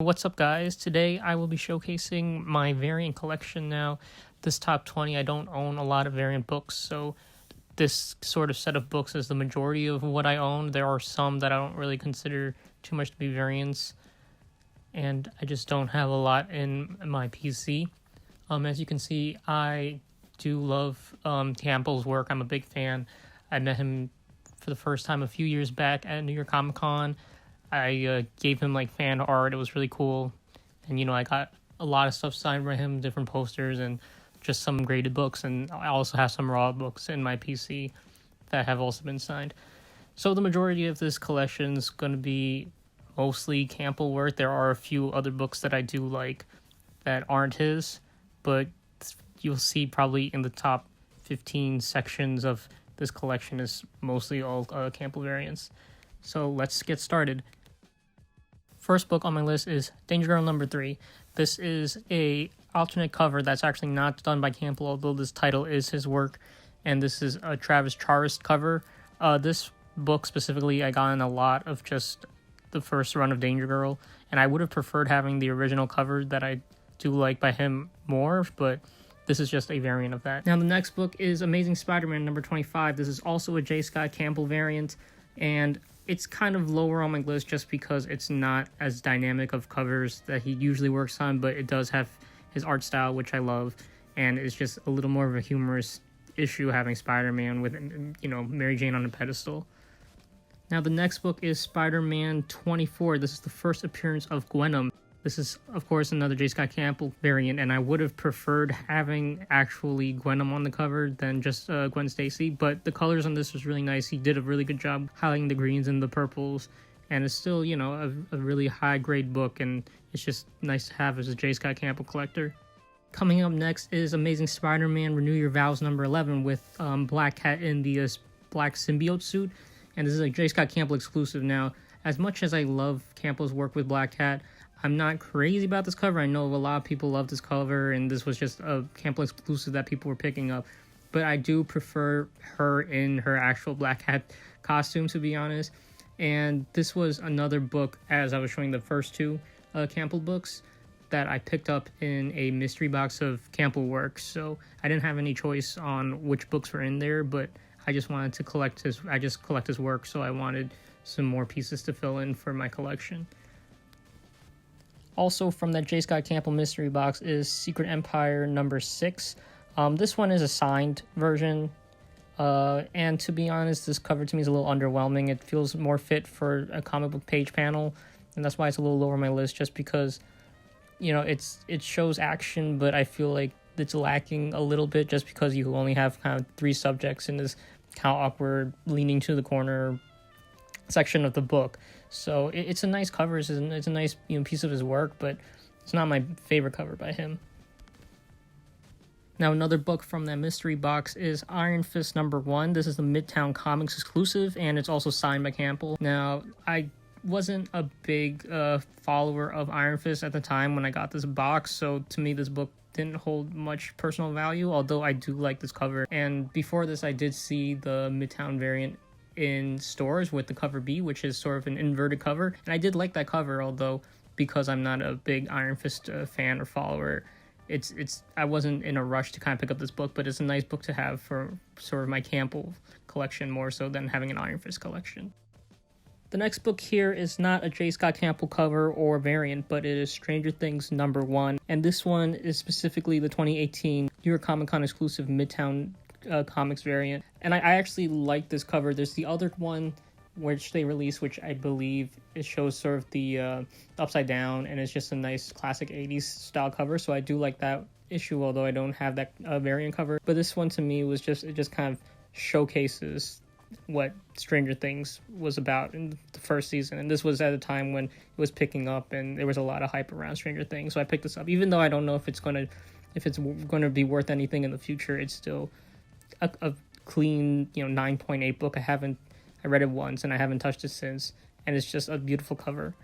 What's up, guys? Today I will be showcasing my variant collection. Now, this top 20, I don't own a lot of variant books, so this sort of set of books is the majority of what I own. There are some that I don't really consider too much to be variants, and I just don't have a lot in my PC. As you can see, I do love Campbell's work. I'm a big fan. I met him for the first time a few years back at New York Comic Con. I gave him like fan art. It was really cool, and I got a lot of stuff signed by him, different posters, and just some graded books. And I also have some raw books in my PC that have also been signed. So the majority of this collection is going to be mostly Campbell work. There are a few other books that I do like that aren't his, but you'll see probably in the top 15 sections of this collection is mostly all Campbell variants. So let's get started. First book on my list is Danger Girl number 3. This is a alternate cover that's actually not done by Campbell, although this title is his work, and this is a Travis Charest cover. This book specifically, I got in a lot of just the first run of Danger Girl, and I would have preferred having the original cover that I do like by him more, but this is just a variant of that. Now, the next book is Amazing Spider-Man number 25. This is also a J. Scott Campbell variant, and it's kind of lower on my list just because it's not as dynamic of covers that he usually works on, but it does have his art style, which I love, and it's just a little more of a humorous issue having Spider-Man with, Mary Jane on a pedestal. Now, the next book is Spider-Man 24. This is the first appearance of Gwenom. This is, of course, another J. Scott Campbell variant, and I would have preferred having actually Gwenom on the cover than just Gwen Stacy, but the colors on this was really nice. He did a really good job highlighting the greens and the purples, and it's still, a really high-grade book, and it's just nice to have as a J. Scott Campbell collector. Coming up next is Amazing Spider-Man Renew Your Vows number 11 with Black Cat in the black symbiote suit, and this is a J. Scott Campbell exclusive. Now, as much as I love Campbell's work with Black Cat, I'm not crazy about this cover. I know a lot of people love this cover, and this was just a Campbell exclusive that people were picking up. But I do prefer her in her actual Black Cat costume, to be honest. And this was another book, as I was showing the first two Campbell books, that I picked up in a mystery box of Campbell works. So I didn't have any choice on which books were in there, but I just wanted to collect his work, so I wanted some more pieces to fill in for my collection. Also from that J. Scott Campbell mystery box is Secret Empire number 6. This one is a signed version, and to be honest, this cover to me is a little underwhelming. It feels more fit for a comic book page panel, and that's why it's a little lower on my list, just because, it shows action, but I feel like it's lacking a little bit just because you only have kind of 3 subjects in this kind of awkward, leaning to the corner section of the book. So it's a nice cover. It's a nice piece of his work, but it's not my favorite cover by him. Now, another book from that mystery box is Iron Fist number 1. This is the Midtown Comics exclusive, and it's also signed by Campbell. Now, I wasn't a big follower of Iron Fist at the time when I got this box, so to me this book didn't hold much personal value, although I do like this cover. And before this, I did see the Midtown variant in stores with the cover B, which is sort of an inverted cover, and I did like that cover, although because I'm not a big Iron Fist fan or follower, I wasn't in a rush to kind of pick up this book, but it's a nice book to have for sort of my Campbell collection more so than having an Iron Fist collection. The next book here is not a J. Scott Campbell cover or variant, but it is Stranger Things number 1, and this one is specifically the 2018 New York Comic Con exclusive Midtown Comics variant, and I actually like this cover. There's the other one which they released, which I believe it shows sort of the upside down, and it's just a nice classic 80s style cover, so I do like that issue, although I don't have that variant cover. But this one to me was just kind of showcases what Stranger Things was about in the first season, and this was at a time when it was picking up and there was a lot of hype around Stranger Things, so I picked this up. Even though I don't know if it's going to be worth anything in the future, it's still a clean 9.8 book. I read it once and I haven't touched it since, and it's just a beautiful cover.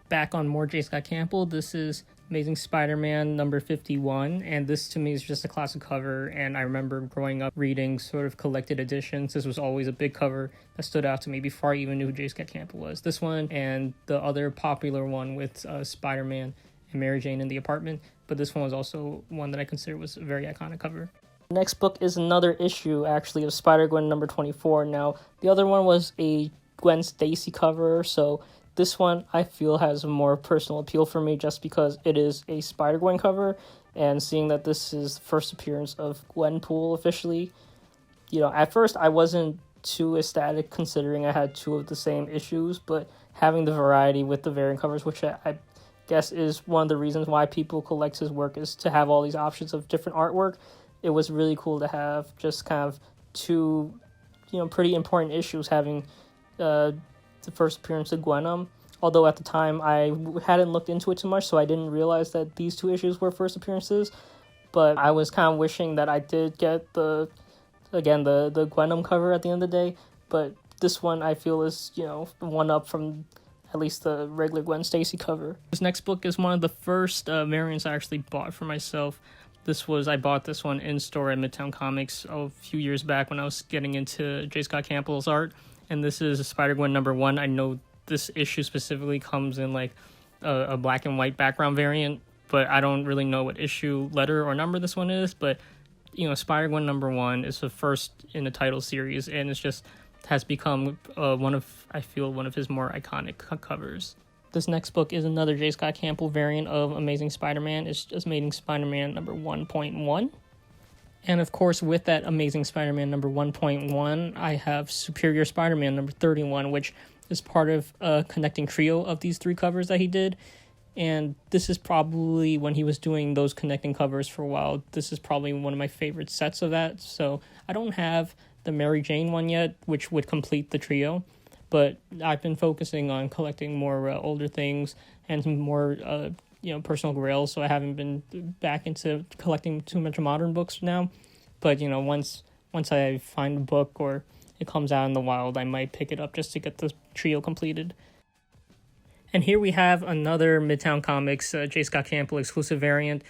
Back on more J. Scott Campbell, this is Amazing Spider-Man number 51, and this to me is just a classic cover, and I remember growing up reading sort of collected editions. This was always a big cover that stood out to me before I even knew who J. Scott Campbell was. This one and the other popular one with Spider-Man and Mary Jane in the apartment, but this one was also one that I consider was a very iconic cover. The next book is another issue, actually, of Spider-Gwen number 24. Now, the other one was a Gwen Stacy cover, so this one I feel has a more personal appeal for me just because it is a Spider-Gwen cover, and seeing that this is the first appearance of Gwenpool officially, at first I wasn't too ecstatic considering I had two of the same issues, but having the variety with the variant covers, which I guess is one of the reasons why people collect his work, is to have all these options of different artwork. It was really cool to have just kind of two, pretty important issues having the first appearance of Gwenom, although at the time I hadn't looked into it too much, so I didn't realize that these two issues were first appearances, but I was kind of wishing that I did get the Gwenom cover at the end of the day, but this one I feel is, one up from at least the regular Gwen Stacy cover. This next book is one of the first variants I actually bought for myself. I bought this one in store at Midtown Comics a few years back when I was getting into J. Scott Campbell's art, and this is Spider-Gwen number 1. I know this issue specifically comes in like a black and white background variant, but I don't really know what issue, letter, or number this one is, but Spider-Gwen number 1 is the first in the title series, and it's just has become one of his more iconic covers. This next book is another J. Scott Campbell variant of Amazing Spider-Man. It's just Amazing Spider-Man number 1.1. And of course, with that Amazing Spider-Man number 1.1, I have Superior Spider-Man number 31, which is part of a connecting trio of these 3 covers that he did. And this is probably, when he was doing those connecting covers for a while, this is probably one of my favorite sets of that. So I don't have the Mary Jane one yet, which would complete the trio, but I've been focusing on collecting more older things and some more personal grails, so I haven't been back into collecting too much modern books now. But once I find a book or it comes out in the wild, I might pick it up just to get the trio completed. And here we have another Midtown Comics J. Scott Campbell exclusive variant.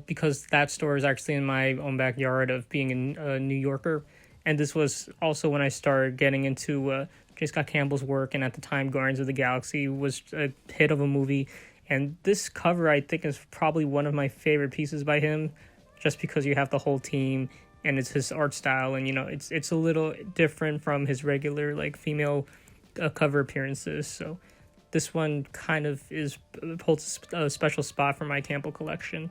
Because that store is actually in my own backyard of being a New Yorker, and this was also when I started getting into J. Scott Campbell's work, and at the time Guardians of the Galaxy was a hit of a movie, and this cover I think is probably one of my favorite pieces by him, just because you have the whole team and it's his art style, and it's a little different from his regular like female cover appearances. So this one kind of holds a special spot for my Campbell collection.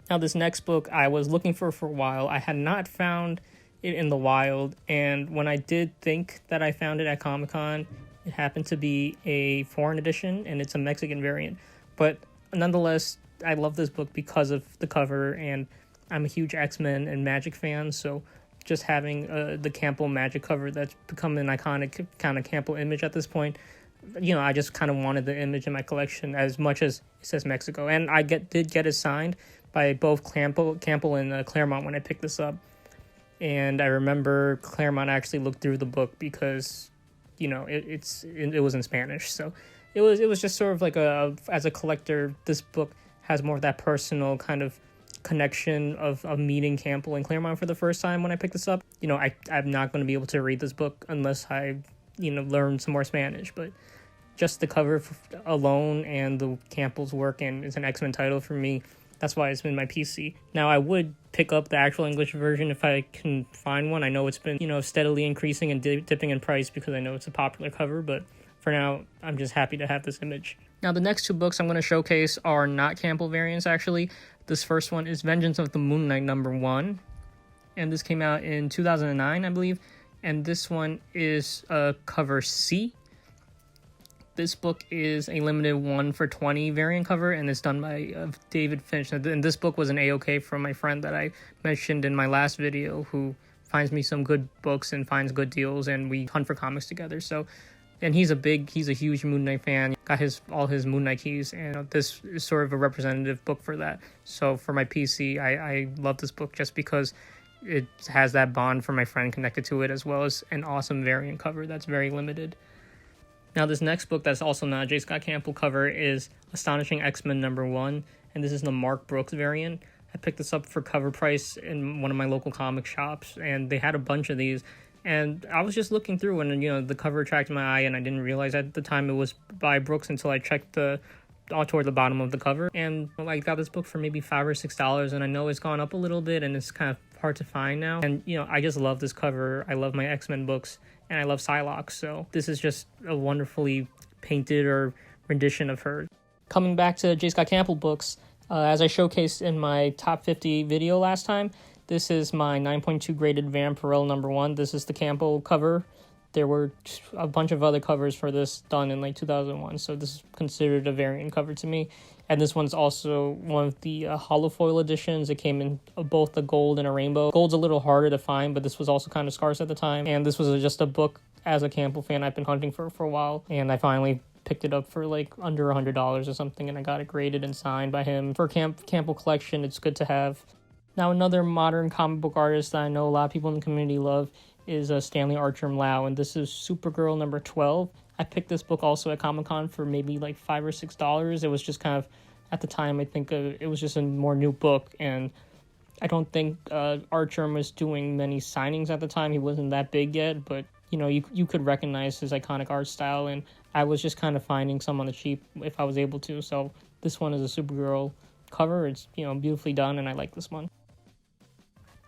Now this next book I was looking for a while. I had not found it in the wild, and when I did think that I found it at Comic-Con, it happened to be a foreign edition, and it's a Mexican variant. But nonetheless, I love this book because of the cover, and I'm a huge X-Men and Magic fan, so just having the Campbell Magic cover that's become an iconic kind of Campbell image at this point, I just kind of wanted the image in my collection as much as it says Mexico. And I did get it signed by both Campbell and Claremont when I picked this up. And I remember Claremont actually looked through the book because, it was in Spanish. So it was just sort of like as a collector, this book has more of that personal kind of connection of meeting Campbell and Claremont for the first time when I picked this up. I'm not going to be able to read this book unless I, learn some more Spanish. But just the cover alone and the Campbell's work, and it's an X-Men title for me, that's why it's been my PC. Now, I would pick up the actual English version if I can find one. I know it's been, steadily increasing and dipping in price because I know it's a popular cover, but for now, I'm just happy to have this image. Now, the next 2 books I'm going to showcase are not Campbell variants, actually. This first one is Vengeance of the Moon Knight number 1, and this came out in 2009, I believe, and this one is cover C. This book is a limited 1-for-20 variant cover, and it's done by David Finch. And this book was an A-OK from my friend that I mentioned in my last video, who finds me some good books and finds good deals, and we hunt for comics together. So, and he's a huge Moon Knight fan. Got all his Moon Knight keys, and this is sort of a representative book for that. So for my PC, I love this book just because it has that bond for my friend connected to it, as well as an awesome variant cover that's very limited. Now, this next book that's also not a J. Scott Campbell cover is Astonishing X-Men #1, and this is the Mark Brooks variant. I picked this up for cover price in one of my local comic shops, and they had a bunch of these. And I was just looking through, and the cover attracted my eye, and I didn't realize at the time it was by Brooks until I checked all toward the bottom of the cover. And I got this book for maybe $5 or $6, and I know it's gone up a little bit, and it's kind of hard to find now. And I just love this cover. I love my X-Men books, and I love Psylocke, so this is just a wonderfully painted or rendition of her. Coming back to J. Scott Campbell books, as I showcased in my top 50 video last time, this is my 9.2 graded Vampirella #1. This is the Campbell cover. There were a bunch of other covers for this done in 2001, so this is considered a variant cover to me. And this one's also one of the holofoil editions. It came in both a gold and a rainbow. Gold's a little harder to find, but this was also kind of scarce at the time. And this was just a book, as a Campbell fan, I've been hunting for a while. And I finally picked it up for under $100 or something, and I got it graded and signed by him. For Campbell collection, it's good to have. Now, another modern comic book artist that I know a lot of people in the community love is Stanley Archer Lau, and this is Supergirl #12. I picked this book also at Comic-Con for maybe $5 or $6. It was just kind of, at the time, I think it was just a more new book, and I don't think Archer was doing many signings at the time. He wasn't that big yet, but you could recognize his iconic art style, and I was just kind of finding some on the cheap if I was able to. So this one is a Supergirl cover. It's beautifully done, and I like this one.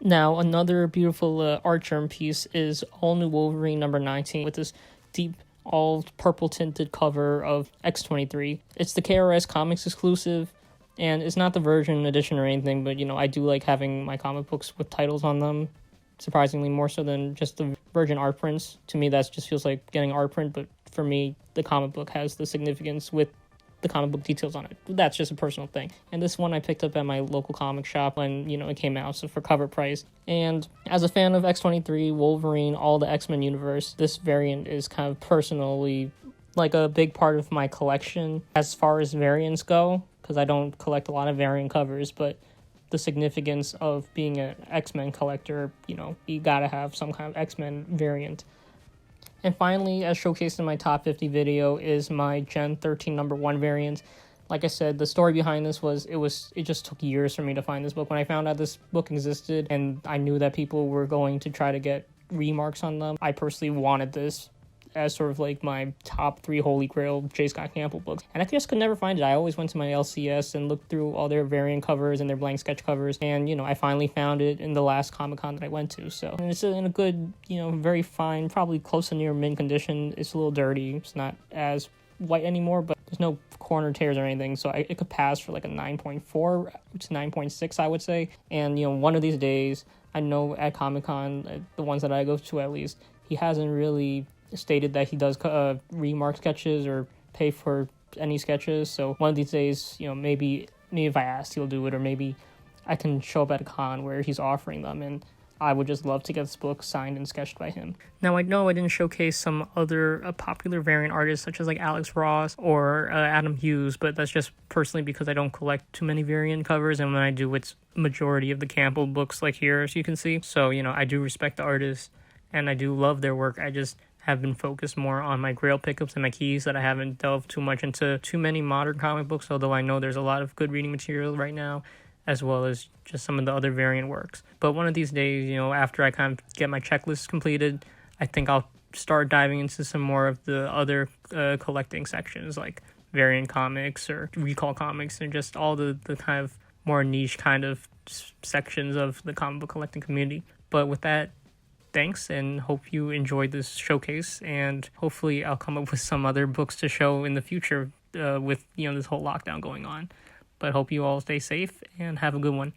Now, another beautiful art germ piece is All New Wolverine #19 with this deep, all purple tinted cover of X-23. It's the KRS Comics exclusive, and it's not the Virgin edition or anything, but I do like having my comic books with titles on them, surprisingly more so than just the Virgin art prints. To me, that just feels like getting art print, but for me, the comic book has the significance with the comic book details on it. That's just a personal thing. And this one I picked up at my local comic shop when, it came out, so for cover price. And as a fan of X-23, Wolverine, all the X-Men universe, this variant is kind of personally a big part of my collection as far as variants go, because I don't collect a lot of variant covers, but the significance of being an X-Men collector, you gotta have some kind of X-Men variant. And finally, as showcased in my top 50 video, is my Gen 13 #1 variant. Like I said, the story behind this was it just took years for me to find this book. When I found out this book existed and I knew that people were going to try to get remarks on them, I personally wanted this as sort of my top 3 holy grail J. Scott Campbell books. And I just could never find it. I always went to my LCS and looked through all their variant covers and their blank sketch covers. And, I finally found it in the last Comic-Con that I went to. So, and it's in a good, very fine, probably close to near mint condition. It's a little dirty. It's not as white anymore, but there's no corner tears or anything. So it could pass for a 9.4 to 9.6, I would say. And, one of these days, I know at Comic-Con, the ones that I go to at least, he hasn't really stated that he does remark sketches or pay for any sketches. So one of these days, maybe if I ask, he'll do it, or maybe I can show up at a con where he's offering them, and I would just love to get this book signed and sketched by him. Now, I know I didn't showcase some other popular variant artists such as Alex Ross or Adam Hughes, but that's just personally because I don't collect too many variant covers, and when I do, it's majority of the Campbell books here, as you can see. So, I do respect the artists, and I do love their work. I just have been focused more on my Grail pickups and my keys, that I haven't delved too much into too many modern comic books, although I know there's a lot of good reading material right now, as well as just some of the other variant works. But one of these days, after I kind of get my checklist completed, I think I'll start diving into some more of the other collecting sections, like variant comics or recall comics, and just all the kind of more niche kind of sections of the comic book collecting community. But with that, thanks, and hope you enjoyed this showcase, and hopefully I'll come up with some other books to show in the future with this whole lockdown going on. But hope you all stay safe and have a good one.